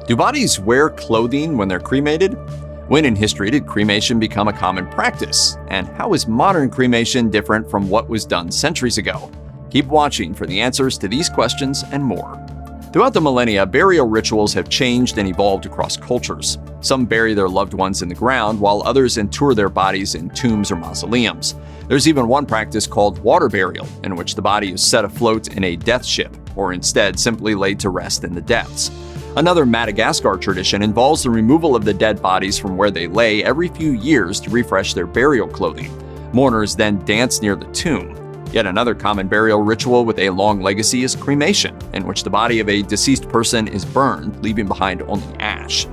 Do bodies wear clothing when they're cremated? When in history did cremation become a common practice? And how is modern cremation different from what was done centuries ago? Keep watching for the answers to these questions and more. Throughout the millennia, burial rituals have changed and evolved across cultures. Some bury their loved ones in the ground, while others inter their bodies in tombs or mausoleums. There's even one practice called water burial, in which the body is set afloat in a death ship, or instead simply laid to rest in the depths. Another Madagascar tradition involves the removal of the dead bodies from where they lay every few years to refresh their burial clothing. Mourners then dance near the tomb. Yet another common burial ritual with a long legacy is cremation, in which the body of a deceased person is burned, leaving behind only ash.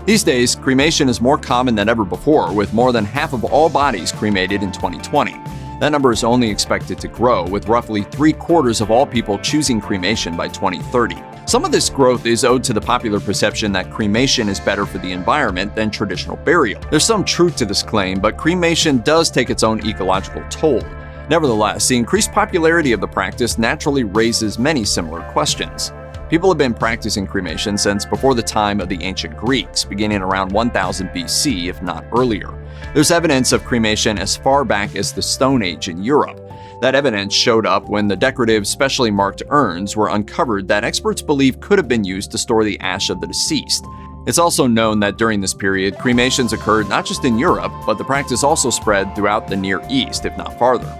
These days, cremation is more common than ever before, with more than half of all bodies cremated in 2020. That number is only expected to grow, with roughly 3/4 of all people choosing cremation by 2030. Some of this growth is owed to the popular perception that cremation is better for the environment than traditional burial. There's some truth to this claim, but cremation does take its own ecological toll. Nevertheless, the increased popularity of the practice naturally raises many similar questions. People have been practicing cremation since before the time of the ancient Greeks, beginning around 1000 BC, if not earlier. There's evidence of cremation as far back as the Stone Age in Europe. That evidence showed up when the decorative, specially marked urns were uncovered that experts believe could have been used to store the ash of the deceased. It's also known that during this period, cremations occurred not just in Europe, but the practice also spread throughout the Near East, if not farther.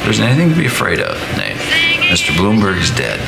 There's anything to be afraid of, Nate. Mr. Bloomberg's dead.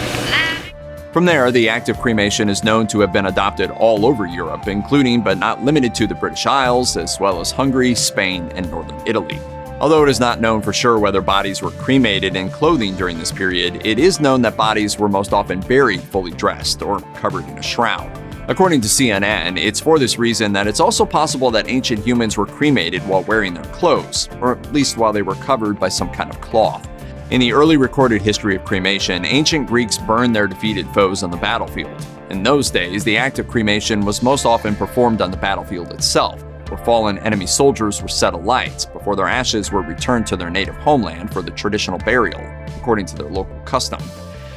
From there, the act of cremation is known to have been adopted all over Europe, including but not limited to the British Isles, as well as Hungary, Spain, and northern Italy. Although it is not known for sure whether bodies were cremated in clothing during this period, it is known that bodies were most often buried fully dressed or covered in a shroud. According to CNN, it's for this reason that it's also possible that ancient humans were cremated while wearing their clothes, or at least while they were covered by some kind of cloth. In the early recorded history of cremation, ancient Greeks burned their defeated foes on the battlefield. In those days, the act of cremation was most often performed on the battlefield itself, where fallen enemy soldiers were set alight before their ashes were returned to their native homeland for the traditional burial, according to their local custom.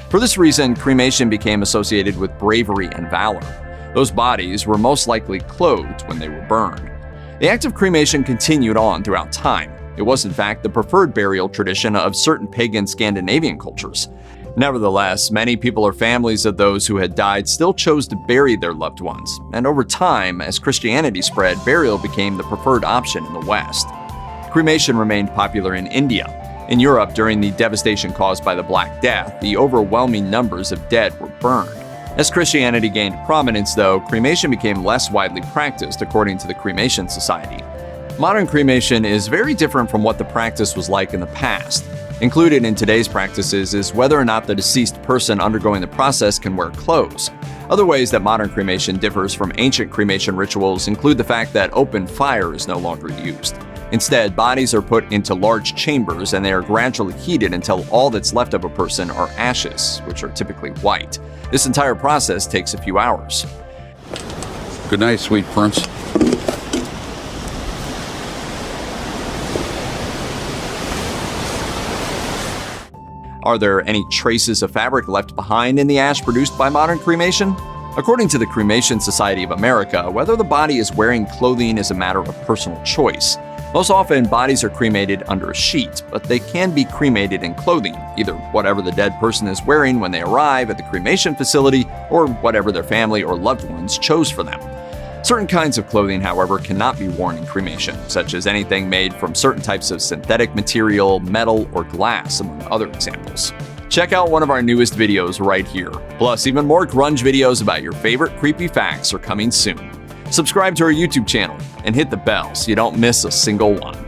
For this reason, cremation became associated with bravery and valor. Those bodies were most likely clothed when they were burned. The act of cremation continued on throughout time. It was, in fact, the preferred burial tradition of certain pagan Scandinavian cultures. Nevertheless, many people or families of those who had died still chose to bury their loved ones, and over time, as Christianity spread, burial became the preferred option in the West. Cremation remained popular in India. In Europe, during the devastation caused by the Black Death, the overwhelming numbers of dead were burned. As Christianity gained prominence, though, cremation became less widely practiced, according to the Cremation Society. Modern cremation is very different from what the practice was like in the past. Included in today's practices is whether or not the deceased person undergoing the process can wear clothes. Other ways that modern cremation differs from ancient cremation rituals include the fact that open fire is no longer used. Instead, bodies are put into large chambers and they are gradually heated until all that's left of a person are ashes, which are typically white. This entire process takes a few hours. Good night, sweet prince. Are there any traces of fabric left behind in the ash produced by modern cremation? According to the Cremation Society of America, whether the body is wearing clothing is a matter of personal choice. Most often, bodies are cremated under a sheet, but they can be cremated in clothing, either whatever the dead person is wearing when they arrive at the cremation facility or whatever their family or loved ones chose for them. Certain kinds of clothing, however, cannot be worn in cremation, such as anything made from certain types of synthetic material, metal, or glass, among other examples. Check out one of our newest videos right here. Plus, even more grunge videos about your favorite creepy facts are coming soon. Subscribe to our YouTube channel and hit the bell so you don't miss a single one.